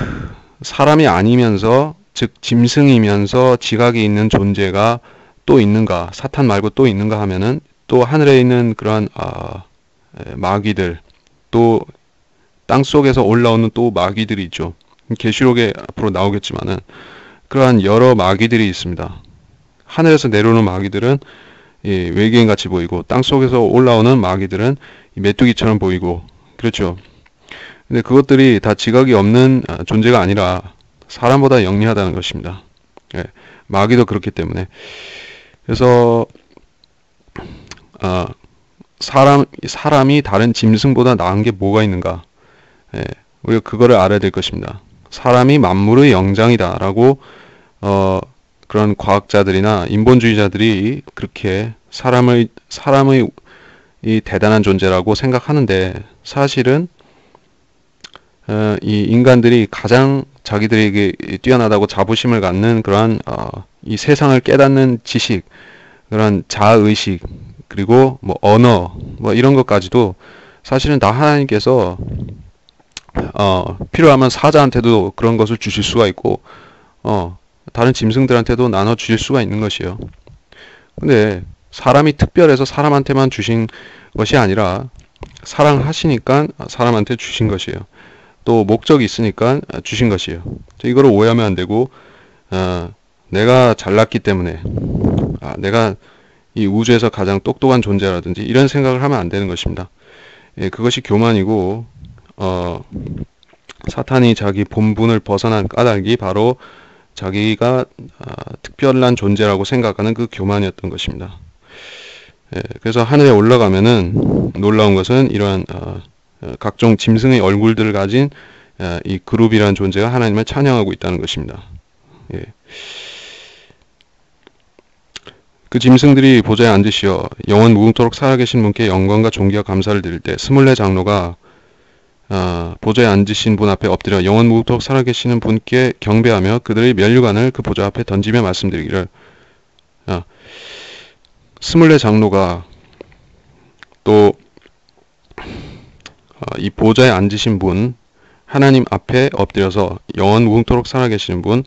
사람이 아니면서 즉 짐승이면서 지각이 있는 존재가 또 있는가, 사탄 말고 또 있는가 하면은 또 하늘에 있는 그러한 마귀들, 또 땅속에서 올라오는 또 마귀들이 있죠. 계시록에 앞으로 나오겠지만은 그러한 여러 마귀들이 있습니다. 하늘에서 내려오는 마귀들은 외계인 같이 보이고 땅속에서 올라오는 마귀들은 메뚜기처럼 보이고 그렇죠. 근데 그것들이 다 지각이 없는 존재가 아니라 사람보다 영리하다는 것입니다. 마귀도 그렇기 때문에. 그래서 사람이 다른 짐승보다 나은 게 뭐가 있는가? 우리가 그거를 알아야 될 것입니다. 사람이 만물의 영장이다라고 그런 과학자들이나 인본주의자들이 그렇게 사람의 이 대단한 존재라고 생각하는데 사실은 이 인간들이 가장 자기들에게 뛰어나다고 자부심을 갖는 그러한 이 세상을 깨닫는 지식, 그런 자아의식, 그리고 뭐 언어, 뭐 이런 것까지도 사실은 다 하나님께서 필요하면 사자한테도 그런 것을 주실 수가 있고, 다른 짐승들한테도 나눠 주실 수가 있는 것이요. 근데 사람이 특별해서 사람한테만 주신 것이 아니라 사랑하시니까 사람한테 주신 것이에요. 또 목적이 있으니까 주신 것이에요. 이거를 오해하면 안 되고, 내가 잘났기 때문에, 내가 이 우주에서 가장 똑똑한 존재라든지 이런 생각을 하면 안 되는 것입니다. 예, 그것이 교만이고, 사탄이 자기 본분을 벗어난 까닭이 바로 자기가 특별한 존재라고 생각하는 그 교만이었던 것입니다. 예, 그래서 하늘에 올라가면은 놀라운 것은 이러한 각종 짐승의 얼굴들을 가진 이 그룹이라는 존재가 하나님을 찬양하고 있다는 것입니다. 예. 그 짐승들이 보좌에 앉으시어 영원 무궁토록 살아계신 분께 영광과 존귀와 감사를 드릴 때 24 장로가 보좌에 앉으신 분 앞에 엎드려 영원 무궁토록 살아계시는 분께 경배하며 그들의 면류관을 그 보좌 앞에 던지며 말씀드리기를 24 장로가 또 이 보좌에 앉으신 분 하나님 앞에 엎드려서 영원 무궁토록 살아계시는 분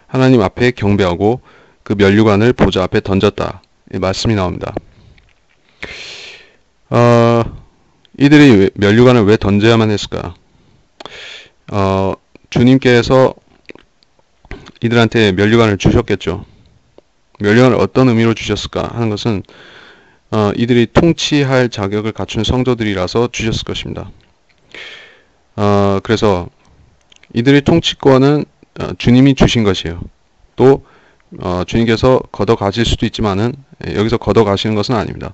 하나님 앞에 경배하고 그 면류관을 보좌 앞에 던졌다. 이 말씀이 나옵니다. 이들이 면류관을 왜 던져야만 했을까? 주님께서 이들한테 면류관을 주셨겠죠. 면류관을 어떤 의미로 주셨을까 하는 것은 이들이 통치할 자격을 갖춘 성도들이라서 주셨을 것입니다. 그래서 이들의 통치권은 주님이 주신 것이에요. 또 주님께서 걷어 가실 수도 있지만은 여기서 걷어 가시는 것은 아닙니다.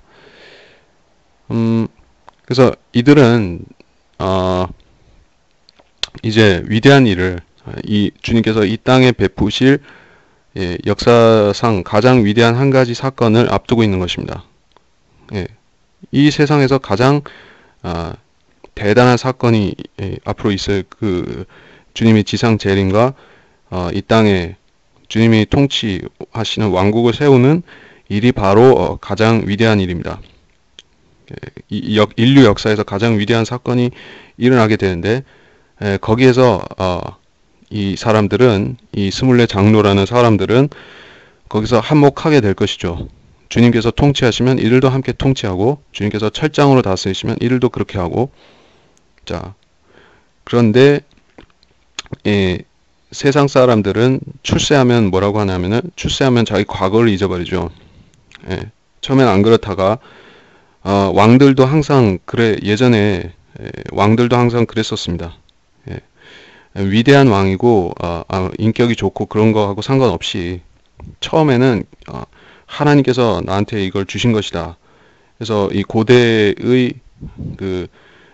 그래서 이들은 이제 위대한 일을 이 주님께서 이 땅에 베푸실 역사상 가장 위대한 한 가지 사건을 앞두고 있는 것입니다. 이 세상에서 가장 대단한 사건이 앞으로 있을 그 주님의 지상 재림과 이 땅에 주님이 통치하시는 왕국을 세우는 일이 바로 가장 위대한 일입니다. 인류 역사에서 가장 위대한 사건이 일어나게 되는데 거기에서 이 사람들은 이 24 장로라는 사람들은 거기서 한몫하게 될 것이죠. 주님께서 통치하시면 이들도 함께 통치하고 주님께서 철장으로 다스리시면 이들도 그렇게 하고 자 그런데 세상 사람들은 출세하면 뭐라고 하냐면은 출세하면 자기 과거를 잊어버리죠. 처음엔 안 그렇다가 왕들도 항상 그래 예전에 왕들도 항상 그랬었습니다. 위대한 왕이고 인격이 좋고 그런 거하고 상관없이 처음에는 하나님께서 나한테 이걸 주신 것이다. 그래서 이 고대의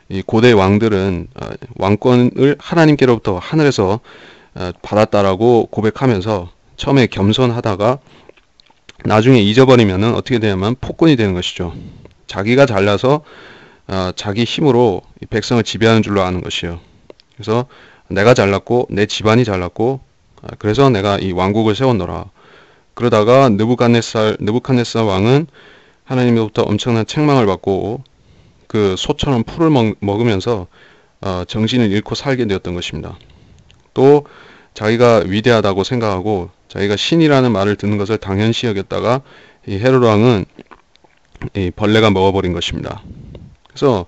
이 고대 왕들은 왕권을 하나님께로부터 하늘에서 받았다라고 고백하면서 처음에 겸손하다가 나중에 잊어버리면은 어떻게 되냐면 폭군이 되는 것이죠. 자기가 잘나서 자기 힘으로 이 백성을 지배하는 줄로 아는 것이에요. 그래서 내가 잘났고 내 집안이 잘났고 그래서 내가 이 왕국을 세웠노라. 그러다가 느부갓네살 왕은 하나님으로부터 엄청난 책망을 받고 그 소처럼 풀을 먹으면서 정신을 잃고 살게 되었던 것입니다. 또 자기가 위대하다고 생각하고 자기가 신이라는 말을 듣는 것을 당연시 여겼다가 이 헤롯 왕은 이 벌레가 먹어버린 것입니다. 그래서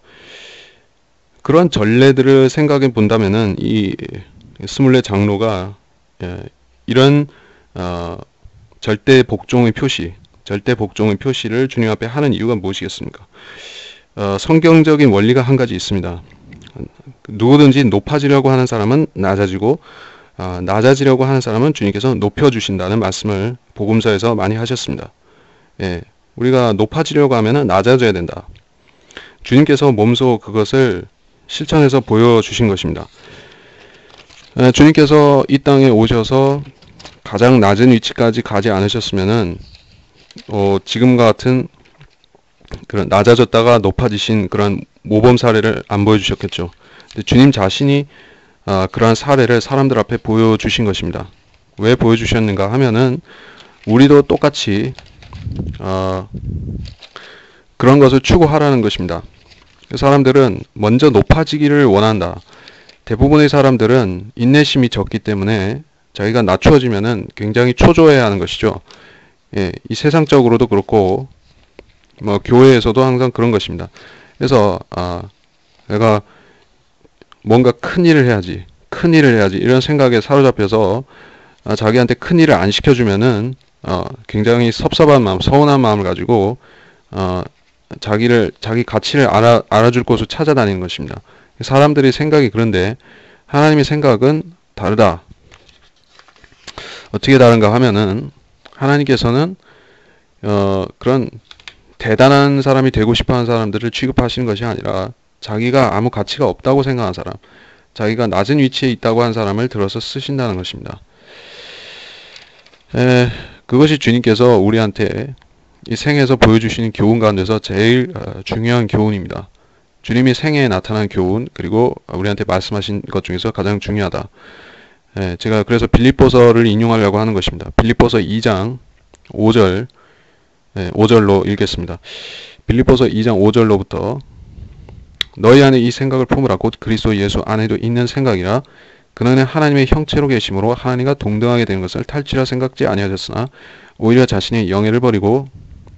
그런 전례들을 생각해 본다면은 이 24 장로가 이런 절대 복종의 표시를 주님 앞에 하는 이유가 무엇이겠습니까? 성경적인 원리가 한 가지 있습니다. 누구든지 높아지려고 하는 사람은 낮아지고 낮아지려고 하는 사람은 주님께서 높여주신다는 말씀을 복음서에서 많이 하셨습니다. 우리가 높아지려고 하면 낮아져야 된다. 주님께서 몸소 그것을 실천해서 보여주신 것입니다. 주님께서 이 땅에 오셔서 가장 낮은 위치까지 가지 않으셨으면은 지금과 같은 그런 낮아졌다가 높아지신 그런 모범 사례를 안 보여주셨겠죠. 근데 주님 자신이 그러한 사례를 사람들 앞에 보여주신 것입니다. 왜 보여주셨는가 하면은 우리도 똑같이 그런 것을 추구하라는 것입니다. 사람들은 먼저 높아지기를 원한다. 대부분의 사람들은 인내심이 적기 때문에 자기가 낮추어지면은 굉장히 초조해야 하는 것이죠. 예, 이 세상적으로도 그렇고 뭐 교회에서도 항상 그런 것입니다. 그래서 내가 뭔가 큰 일을 해야지, 큰 일을 해야지 이런 생각에 사로잡혀서 자기한테 큰 일을 안 시켜주면은 굉장히 섭섭한 마음, 서운한 마음을 가지고 자기 가치를 알아줄 곳을 찾아다니는 것입니다. 사람들의 생각이 그런데 하나님의 생각은 다르다. 어떻게 다른가 하면은 하나님께서는 그런 대단한 사람이 되고 싶어하는 사람들을 취급하시는 것이 아니라 자기가 아무 가치가 없다고 생각하는 사람, 자기가 낮은 위치에 있다고 하는 사람을 들어서 쓰신다는 것입니다. 그것이 주님께서 우리한테 이 생에서 보여주시는 교훈 가운데서 제일 중요한 교훈입니다. 주님이 생애에 나타난 교훈, 그리고 우리한테 말씀하신 것 중에서 가장 중요하다. 제가 그래서 빌립보서를 인용하려고 하는 것입니다. 빌립보서 2장 5절, 5절로 읽겠습니다. 빌립보서 2장 5절로부터 너희 안에 이 생각을 품으라. 곧 그리스도 예수 안에도 있는 생각이라. 그는 하나님의 형체로 계심으로 하나님과 동등하게 되는 것을 탈취라 생각지 아니하셨으나 오히려 자신의 영예를 버리고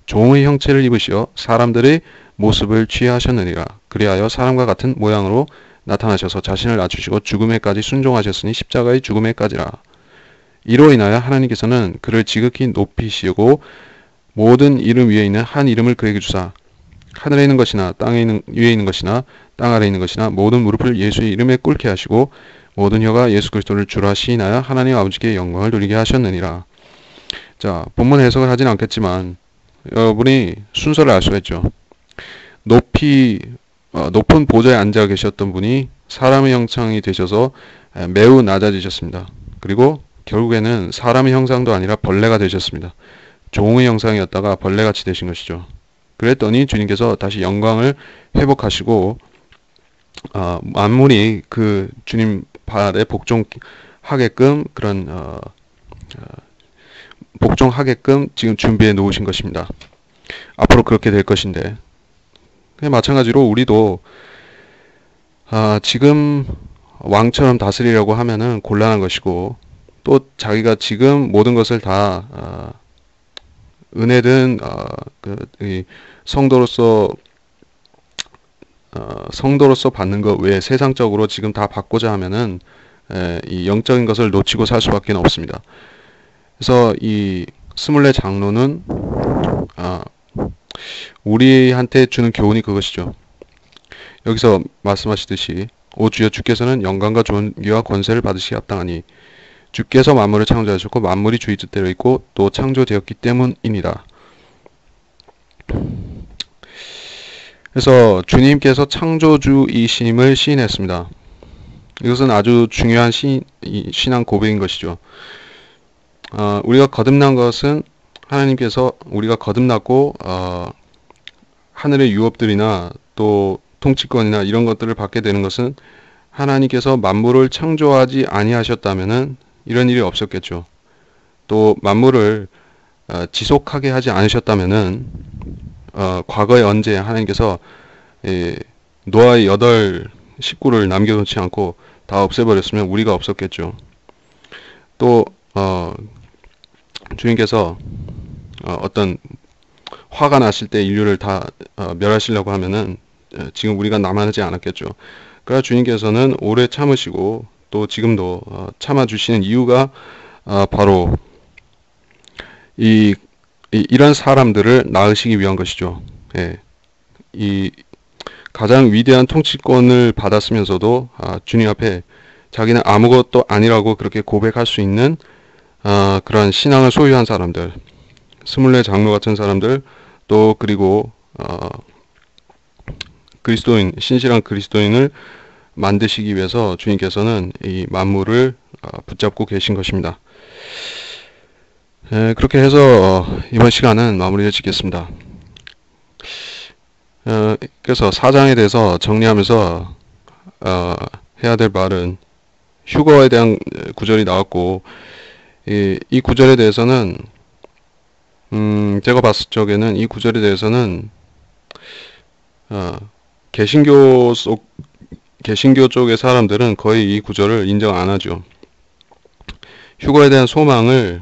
종의 형체를 입으시어 사람들의 모습을 취하셨느니라. 그리하여 사람과 같은 모양으로 나타나셔서 자신을 낮추시고 죽음에까지 순종하셨으니 십자가의 죽음에까지라. 이로 인하여 하나님께서는 그를 지극히 높이시고 모든 이름 위에 있는 한 이름을 그에게 주사 하늘에 있는 것이나 땅에 있는 위에 있는 것이나 땅 아래에 있는 것이나 모든 무릎을 예수의 이름에 꿇게 하시고 모든 혀가 예수 그리스도를 주라 시인하여 하나님 아버지께 영광을 돌리게 하셨느니라. 자, 본문 해석을 하진 않겠지만 여러분이 순서를 알 수가 있죠. 높은 보좌에 앉아 계셨던 분이 사람의 형상이 되셔서 매우 낮아지셨습니다. 그리고 결국에는 사람의 형상도 아니라 벌레가 되셨습니다. 종의 형상이었다가 벌레같이 되신 것이죠. 그랬더니 주님께서 다시 영광을 회복하시고 만물이 그 주님 발에 복종하게끔 복종하게끔 지금 준비해 놓으신 것입니다. 앞으로 그렇게 될 것인데 마찬가지로 우리도 지금 왕처럼 다스리려고 하면은 곤란한 것이고 또 자기가 지금 모든 것을 다 은혜든 성도로서 받는 것 외에 세상적으로 지금 다 받고자 하면은 이 영적인 것을 놓치고 살 수밖에 없습니다. 그래서 이 스물네 장로는 우리한테 주는 교훈이 그것이죠. 여기서 말씀하시듯이 오 주여 주께서는 영광과 존귀와 권세를 받으시기 합당하니 주께서 만물을 창조하셨고 만물이 주의 뜻대로 있고 또 창조되었기 때문입니다. 그래서 주님께서 창조주이심을 시인했습니다. 이것은 아주 중요한 신앙 고백인 것이죠. 우리가 거듭난 것은 하나님께서 우리가 거듭났고 하늘의 유업들이나 또 통치권이나 이런 것들을 받게 되는 것은 하나님께서 만물을 창조하지 아니하셨다면은 이런 일이 없었겠죠. 또 만물을 지속하게 하지 않으셨다면은 과거에 언제 하나님께서 노아의 8 식구를 남겨놓지 않고 다 없애버렸으면 우리가 없었겠죠. 또 주님께서 어떤 화가 났을 때 인류를 다 멸하시려고 하면은 지금 우리가 남아나지 않았겠죠. 그러나 주님께서는 오래 참으시고 또 지금도 참아주시는 이유가 바로 이런 사람들을 낳으시기 위한 것이죠. 예. 이 가장 위대한 통치권을 받았으면서도 주님 앞에 자기는 아무것도 아니라고 그렇게 고백할 수 있는 그러한 신앙을 소유한 사람들, 24 장로 같은 사람들, 또 그리고 그리스도인, 신실한 그리스도인을 만드시기 위해서 주님께서는 이 만물을 붙잡고 계신 것입니다. 그렇게 해서 이번 시간은 마무리를 짓겠습니다. 그래서 4장에 대해서 정리하면서 해야 될 말은 휴거에 대한 구절이 나왔고 이 구절에 대해서는 제가 봤을 적에는 이 구절에 대해서는 개신교 쪽의 사람들은 거의 이 구절을 인정 안 하죠. 휴거에 대한 소망을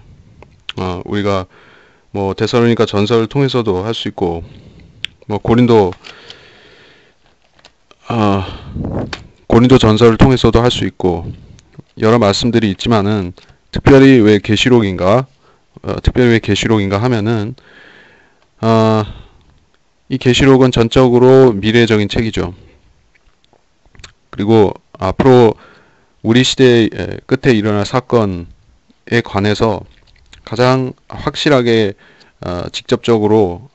우리가 뭐 데살로니가 전서를 통해서도 할 수 있고, 뭐 고린도 전서를 통해서도 할 수 있고, 여러 말씀들이 있지만은 특별히 왜 계시록인가 하면은 이 계시록은 전적으로 미래적인 책이죠. 그리고 앞으로 우리 시대의 끝에 일어날 사건에 관해서 가장 확실하게 직접적으로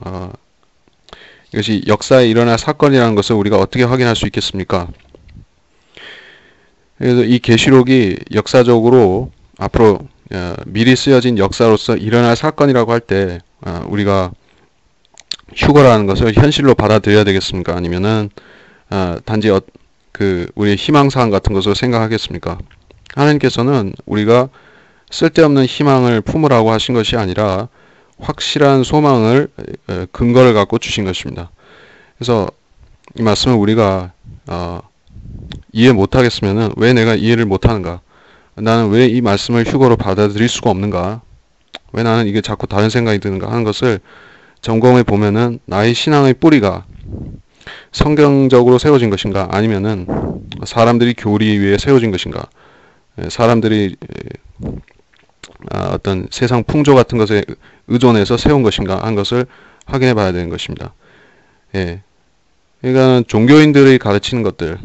이것이 역사에 일어날 사건이라는 것을 우리가 어떻게 확인할 수 있겠습니까? 그래서 이 계시록이 역사적으로 앞으로 미리 쓰여진 역사로서 일어날 사건이라고 할 때 우리가 휴거라는 것을 현실로 받아들여야 되겠습니까? 아니면은 단지 우리의 희망사항 같은 것으로 생각하겠습니까? 하나님께서는 우리가 쓸데없는 희망을 품으라고 하신 것이 아니라 확실한 소망을 근거를 갖고 주신 것입니다. 그래서 이 말씀을 우리가 이해 못하겠으면은 왜 내가 이해를 못하는가? 나는 왜 이 말씀을 휴거로 받아들일 수가 없는가? 왜 나는 이게 자꾸 다른 생각이 드는가 하는 것을 점검해 보면은 나의 신앙의 뿌리가 성경적으로 세워진 것인가? 아니면은 사람들이 교리 위에 세워진 것인가? 사람들이 어떤 세상 풍조 같은 것에 의존해서 세운 것인가 한 것을 확인해 봐야 되는 것입니다. 예. 그러니까 종교인들이 가르치는 것들,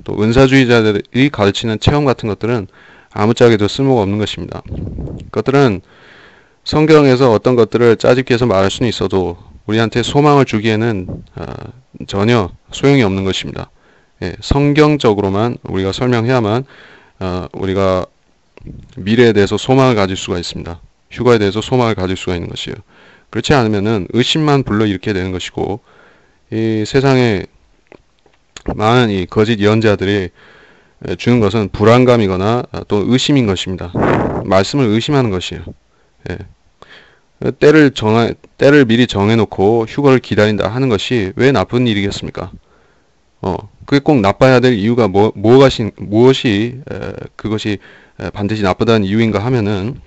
또 은사주의자들이 가르치는 체험 같은 것들은 아무짝에도 쓸모가 없는 것입니다. 그것들은 성경에서 어떤 것들을 짜집기해서 말할 수는 있어도 우리한테 소망을 주기에는 전혀 소용이 없는 것입니다. 예, 성경적으로만 우리가 설명해야만 우리가 미래에 대해서 소망을 가질 수가 있습니다. 휴거에 대해서 소망을 가질 수가 있는 것이에요. 그렇지 않으면은 의심만 불러일으키게 되는 것이고, 이 세상에 많은 이 거짓 예언자들이 주는 것은 불안감이거나 또 의심인 것입니다. 말씀을 의심하는 것이에요. 예. 때를 미리 정해놓고 휴거를 기다린다 하는 것이 왜 나쁜 일이겠습니까? 그게 꼭 나빠야 될 이유가 무엇이 그것이 반드시 나쁘다는 이유인가 하면은,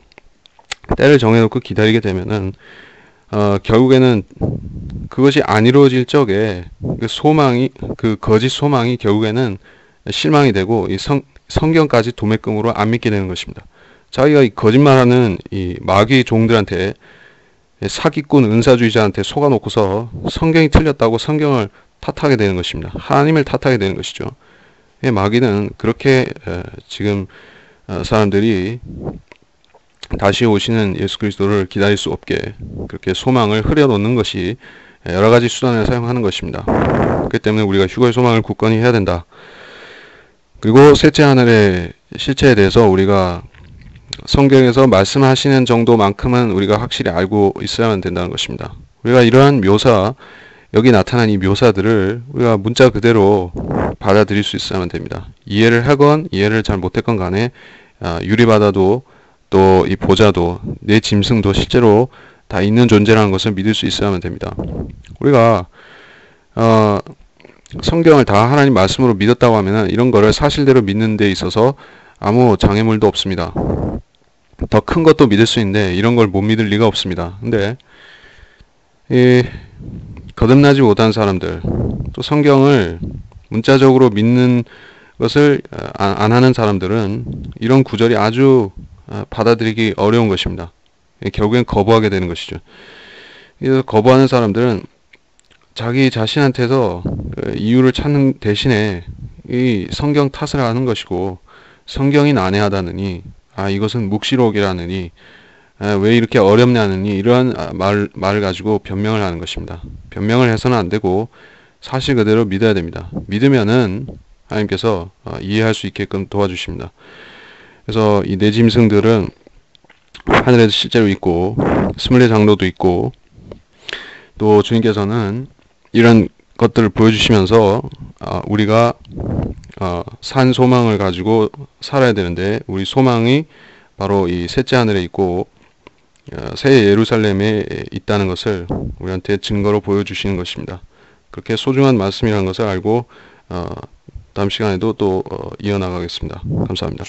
때를 정해놓고 기다리게 되면은 결국에는 그것이 안 이루어질 적에 그 거짓 소망이 결국에는 실망이 되고 이 성경까지 도매금으로 안 믿게 되는 것입니다. 자기가 이 거짓말하는 이 마귀 종들한테, 사기꾼 은사주의자한테 속아놓고서 성경이 틀렸다고 성경을 탓하게 되는 것입니다. 하나님을 탓하게 되는 것이죠. 마귀는 그렇게 지금 사람들이 다시 오시는 예수 그리스도를 기다릴 수 없게 그렇게 소망을 흐려놓는 것이 여러 가지 수단을 사용하는 것입니다. 그렇기 때문에 우리가 휴거의 소망을 굳건히 해야 된다. 그리고 셋째 하늘의 실체에 대해서 우리가 성경에서 말씀하시는 정도만큼은 우리가 확실히 알고 있어야만 된다는 것입니다. 우리가 이러한 여기 나타난 이 묘사들을 우리가 문자 그대로 받아들일 수 있어야만 됩니다. 이해를 하건 이해를 잘 못했건 간에 유리바다도 또 이 보좌도 내 짐승도 실제로 다 있는 존재라는 것을 믿을 수 있어야만 됩니다. 우리가 성경을 다 하나님 말씀으로 믿었다고 하면 이런 거를 사실대로 믿는 데 있어서 아무 장애물도 없습니다. 더 큰 것도 믿을 수 있는데 이런 걸 못 믿을 리가 없습니다. 근데 거듭나지 못한 사람들, 또 성경을 문자적으로 믿는 것을 안 하는 사람들은 이런 구절이 아주 받아들이기 어려운 것입니다. 결국엔 거부하게 되는 것이죠. 그래서 거부하는 사람들은 자기 자신한테서 이유를 찾는 대신에 이 성경 탓을 하는 것이고, 성경이 난해하다느니, 이것은 묵시록이라느니, 왜 이렇게 어렵냐느니, 이러한 말을 가지고 변명을 하는 것입니다. 변명을 해서는 안 되고 사실 그대로 믿어야 됩니다. 믿으면은 하나님께서 이해할 수 있게끔 도와주십니다. 그래서 이 네 짐승들은 하늘에도 실제로 있고 24장로도 있고, 또 주님께서는 이런 것들을 보여주시면서 우리가 산 소망을 가지고 살아야 되는데, 우리 소망이 바로 이 셋째 하늘에 있고 새 예루살렘에 있다는 것을 우리한테 증거로 보여주시는 것입니다. 그렇게 소중한 말씀이라는 것을 알고 다음 시간에도 또 이어나가겠습니다. 감사합니다.